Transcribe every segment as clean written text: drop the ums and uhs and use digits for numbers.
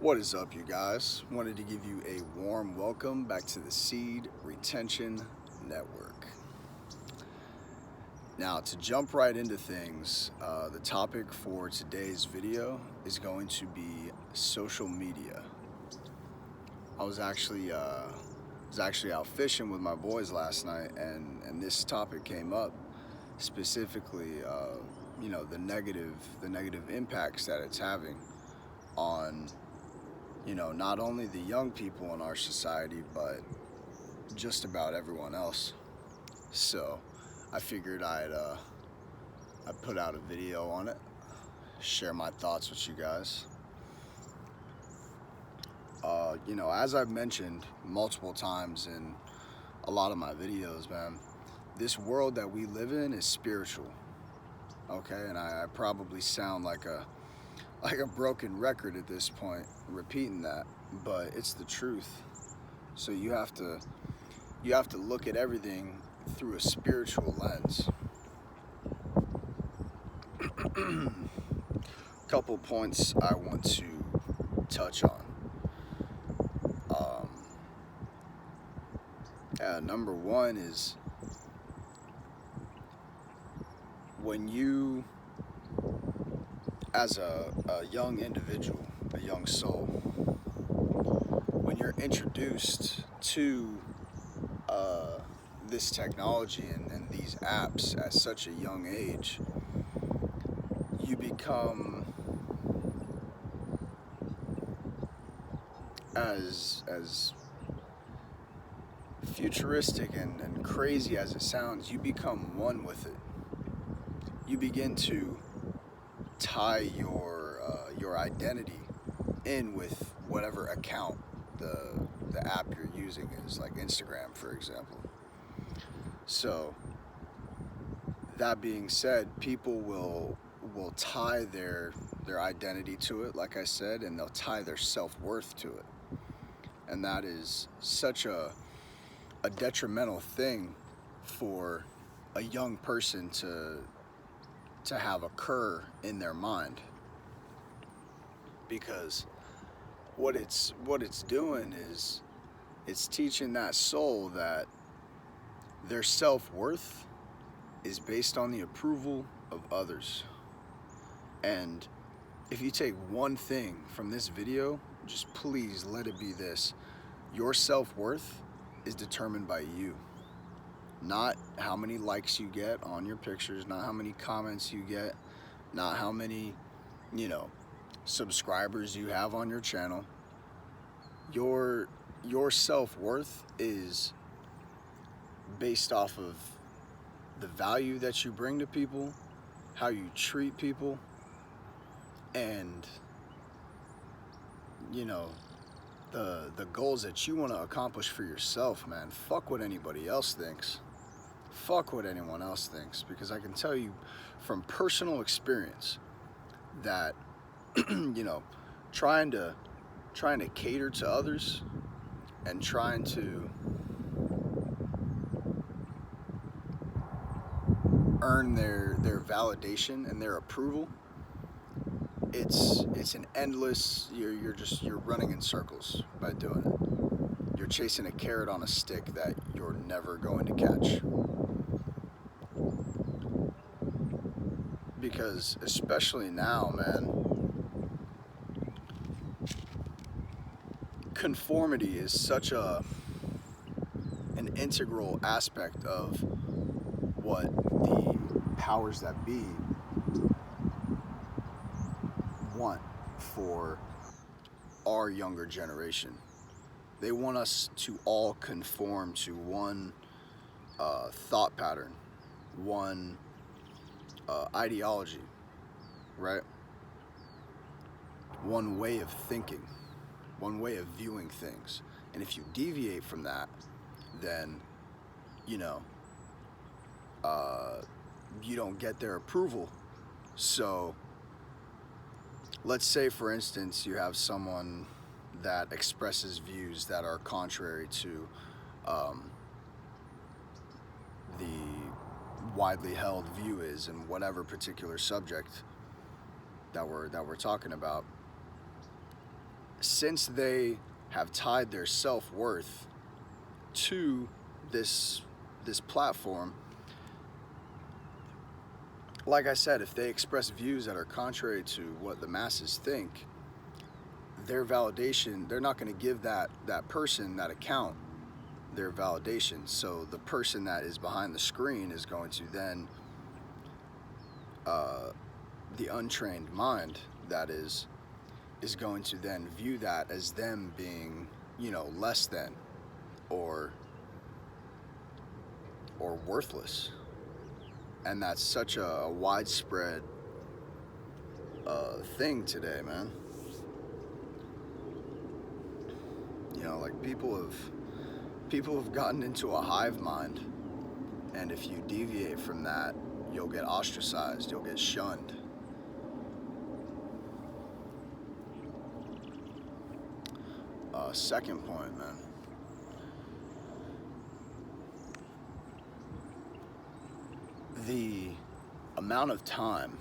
What is up, you guys? Wanted to give you a warm welcome back to the Seed Retention Network. Now, to jump right into things, the topic for today's video is going to be social media. I was actually out fishing with my boys last night, and this topic came up specifically. The negative impacts that it's having on not only the young people in our society, but just about everyone else. So I figured I'd put out a video on it, share my thoughts with you guys. As I've mentioned multiple times in a lot of my videos, man, this world that we live in is spiritual. Okay, and I probably sound like a broken record at this point, repeating that, but it's the truth. So you have to look at everything through a spiritual lens. Couple points I want to touch on. Number one is when you, as a young individual, a young soul, when you're introduced to this technology and these apps at such a young age, you become as futuristic and crazy as it sounds, you become one with it. You begin to tie your identity in with whatever account the app you're using is, like Instagram, for example. So that being said, people will tie their identity to it, like I said, and they'll tie their self-worth to it. And that is such a detrimental thing for a young person to have occur in their mind, because what it's doing is it's teaching that soul that their self-worth is based on the approval of others. And if you take one thing from this video, just please let it be this: your self-worth is determined by you. Not how many likes you get on your pictures, not how many comments you get, not how many, subscribers you have on your channel. Your self-worth is based off of the value that you bring to people, how you treat people, and the goals that you want to accomplish for yourself, man. Fuck what anybody else thinks. Fuck what anyone else thinks, because I can tell you from personal experience that trying to cater to others and trying to earn their validation and their approval, it's an endless, you're running in circles by doing it. You're chasing a carrot on a stick that you're never going to catch. Because especially now, man, conformity is such an integral aspect of what the powers that be want for our younger generation. They want us to all conform to one thought pattern, one ideology, right? One way of thinking, one way of viewing things. And if you deviate from that, then you don't get their approval. So let's say, for instance, you have someone that expresses views that are contrary to the widely held view is in whatever particular subject that we're talking about. since they have tied their self-worth to this platform, like I said, if they express views that are contrary to what the masses think, their validation, they're not going to give that person, that account, their validation. So the person that is behind the screen is going to then, the untrained mind that is going to then view that as them being, less than or worthless. And that's such a widespread thing today, man. Like people have gotten into a hive mind, and if you deviate from that, you'll get ostracized, you'll get shunned. Second point, man. The amount of time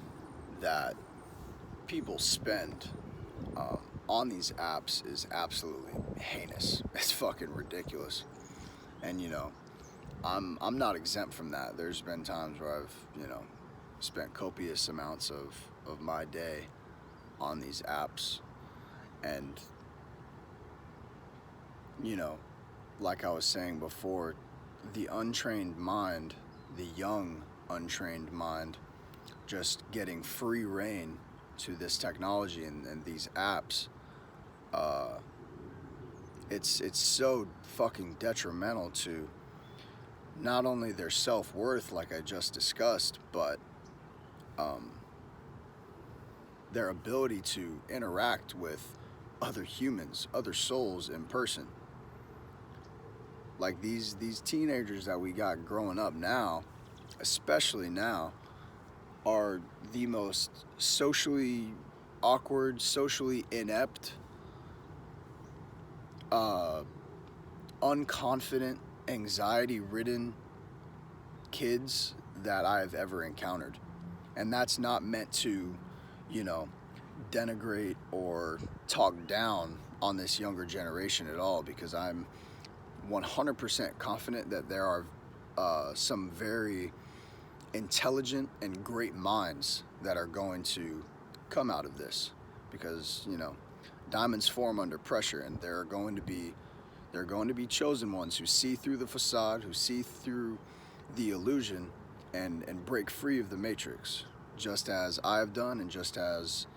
that people spend on these apps is absolutely heinous. It's fucking ridiculous. And I'm not exempt from that. There's been times where I've spent copious amounts of my day on these apps, and like I was saying before, the untrained mind, the young untrained mind, just getting free reign to this technology and these apps, it's so fucking detrimental to not only their self-worth, like I just discussed, but their ability to interact with other humans, other souls in person. Like these teenagers that we got growing up now, especially now, are the most socially awkward, socially inept, unconfident, anxiety-ridden kids that I've ever encountered. And that's not meant to, denigrate or talk down on this younger generation at all, because I'm 100% confident that there are some very intelligent and great minds that are going to come out of this, because diamonds form under pressure, and there are going to be chosen ones who see through the facade, who see through the illusion, and break free of the matrix, just as I have done, and just as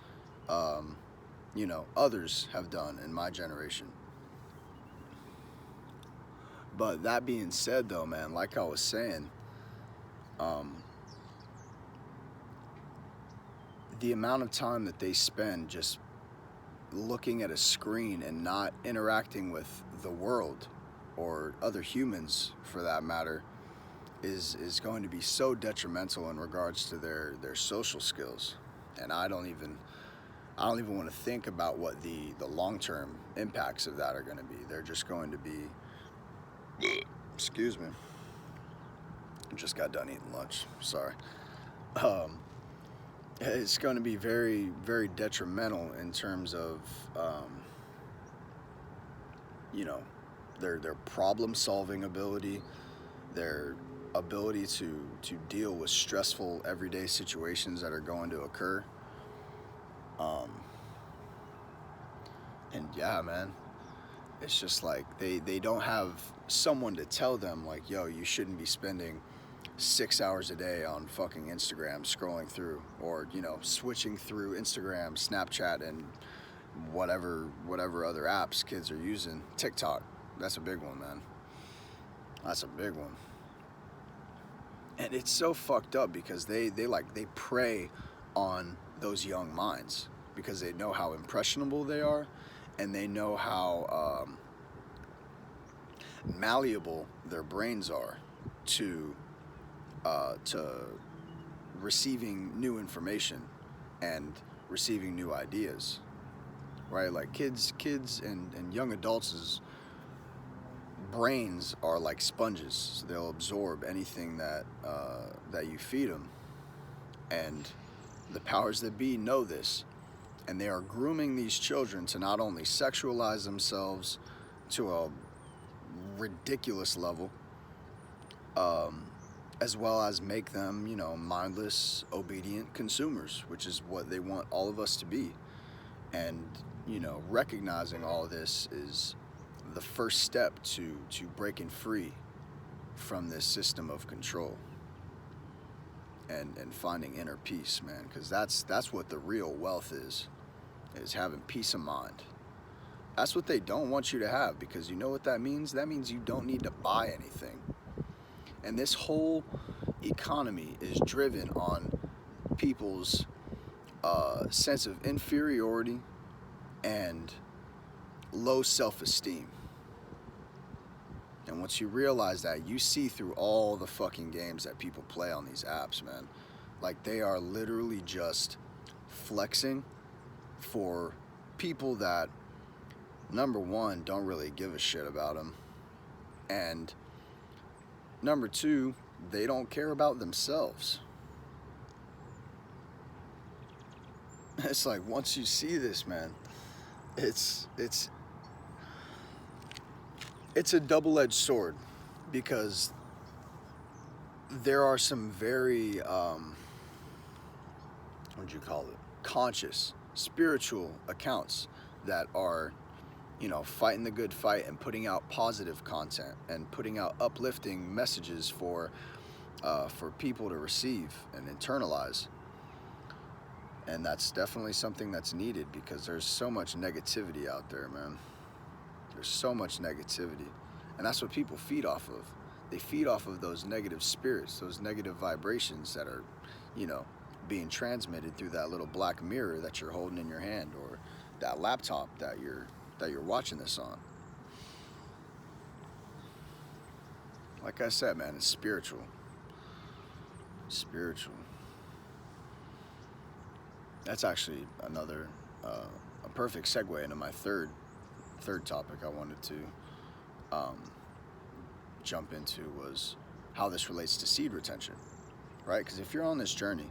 others have done in my generation. But that being said, though, man, like I was saying, the amount of time that they spend just looking at a screen and not interacting with the world or other humans, for that matter, is going to be so detrimental in regards to their social skills. And I don't even want to think about what the long-term impacts of that are going to be. They're just going to be, excuse me, I just got done eating lunch, sorry. It's going to be very, very detrimental in terms of their problem solving ability, their ability to deal with stressful everyday situations that are going to occur. And yeah, man, it's just like they don't have someone to tell them, like, yo, you shouldn't be spending 6 hours a day on fucking Instagram scrolling through, or switching through Instagram, Snapchat, and whatever other apps kids are using. TikTok, that's a big one, man. That's a big one. And it's so fucked up because they prey on those young minds, because they know how impressionable they are, and they know how malleable their brains are to receiving new information and receiving new ideas, right? Like kids and young adults' brains are like sponges, so they'll absorb anything that you feed them. And the powers that be know this, And they are grooming these children to not only sexualize themselves to a ridiculous level, as well as make them, mindless, obedient consumers, which is what they want all of us to be. And, recognizing all of this is the first step to breaking free from this system of control and finding inner peace, man, because that's what the real wealth is having peace of mind. That's what they don't want you to have, because you know what that means? That means you don't need to buy anything. And this whole economy is driven on people's sense of inferiority and low self-esteem. And once you realize that, you see through all the fucking games that people play on these apps, man. Like, they are literally just flexing for people that, number one, don't really give a shit about them, and number two, they don't care about themselves. It's like, once you see this, man, it's a double-edged sword, because there are some very conscious spiritual accounts that are fighting the good fight and putting out positive content and putting out uplifting messages for people to receive and internalize. And that's definitely something that's needed, because there's so much negativity out there, man. There's so much negativity. And that's what people feed off of. They feed off of those negative spirits, those negative vibrations that are, being transmitted through that little black mirror that you're holding in your hand, or that laptop that you're watching this on. Like I said, man, it's spiritual. Spiritual. That's actually another a perfect segue into my third topic I wanted to jump into, was how this relates to seed retention, right? Because if you're on this journey,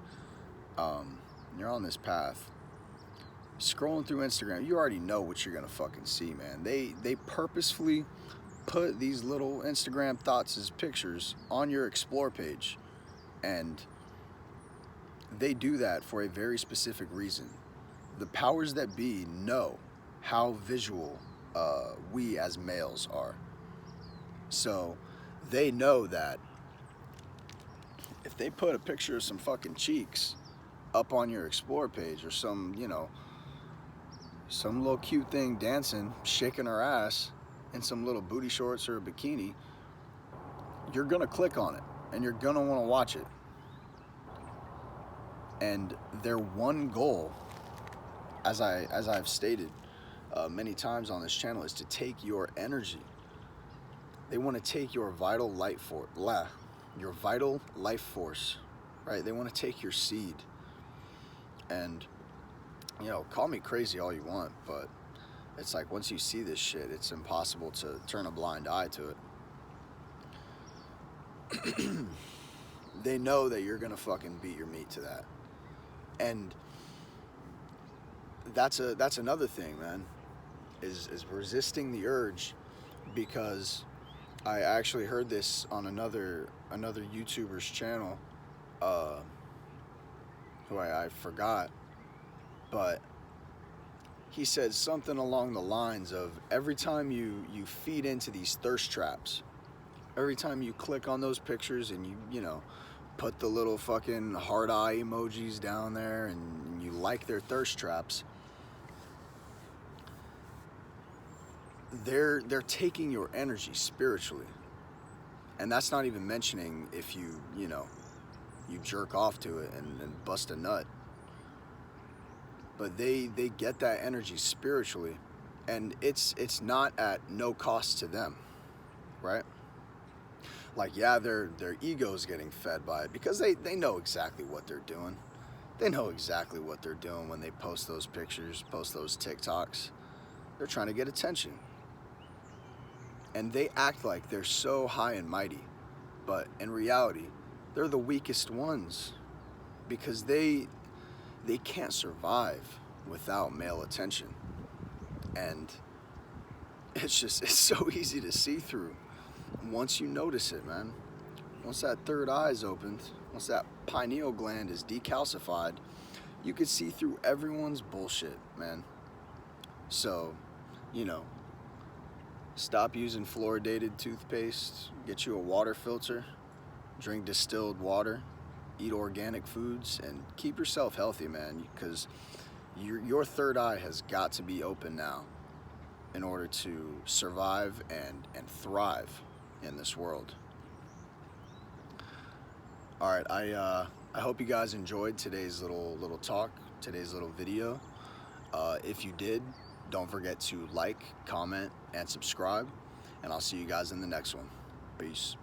you're on this path, scrolling through Instagram, you already know what you're gonna fucking see, man. They purposefully put these little Instagram thoughts as pictures on your explore page, and they do that for a very specific reason. The powers that be know how visual we as males are. So they know that if they put a picture of some fucking cheeks up on your explore page, or some little cute thing dancing, shaking her ass in some little booty shorts or a bikini, you're gonna click on it and you're gonna want to watch it. And their one goal, as I've stated many times on this channel, is to take your energy. They want to take your vital life force, right? They want to take your seed. And call me crazy all you want, but it's like, once you see this shit, it's impossible to turn a blind eye to it. They know that you're gonna fucking beat your meat to that. And that's another thing, man, is resisting the urge. Because I actually heard this on another YouTuber's channel, who I forgot, but he said something along the lines of, every time you feed into these thirst traps, every time you click on those pictures and you put the little fucking heart eye emojis down there and you like their thirst traps, they're taking your energy spiritually. And that's not even mentioning if you jerk off to it and bust a nut. But they get that energy spiritually, and it's not at no cost to them, right? Like, yeah, their ego's getting fed by it, because they know exactly what they're doing. They know exactly what they're doing when they post those pictures, post those TikToks. They're trying to get attention. And they act like they're so high and mighty, but in reality, they're the weakest ones, because they can't survive without male attention. And it's so easy to see through once you notice it, man. Once that third eye is opened, once that pineal gland is decalcified, you can see through everyone's bullshit, man. So, you know, stop using fluoridated toothpaste, get you a water filter, drink distilled water, eat organic foods, and keep yourself healthy, man, because your third eye has got to be open now in order to survive and thrive in this world. All right, I hope you guys enjoyed today's little talk, today's little video. If you did, don't forget to like, comment, and subscribe, and I'll see you guys in the next one. Peace.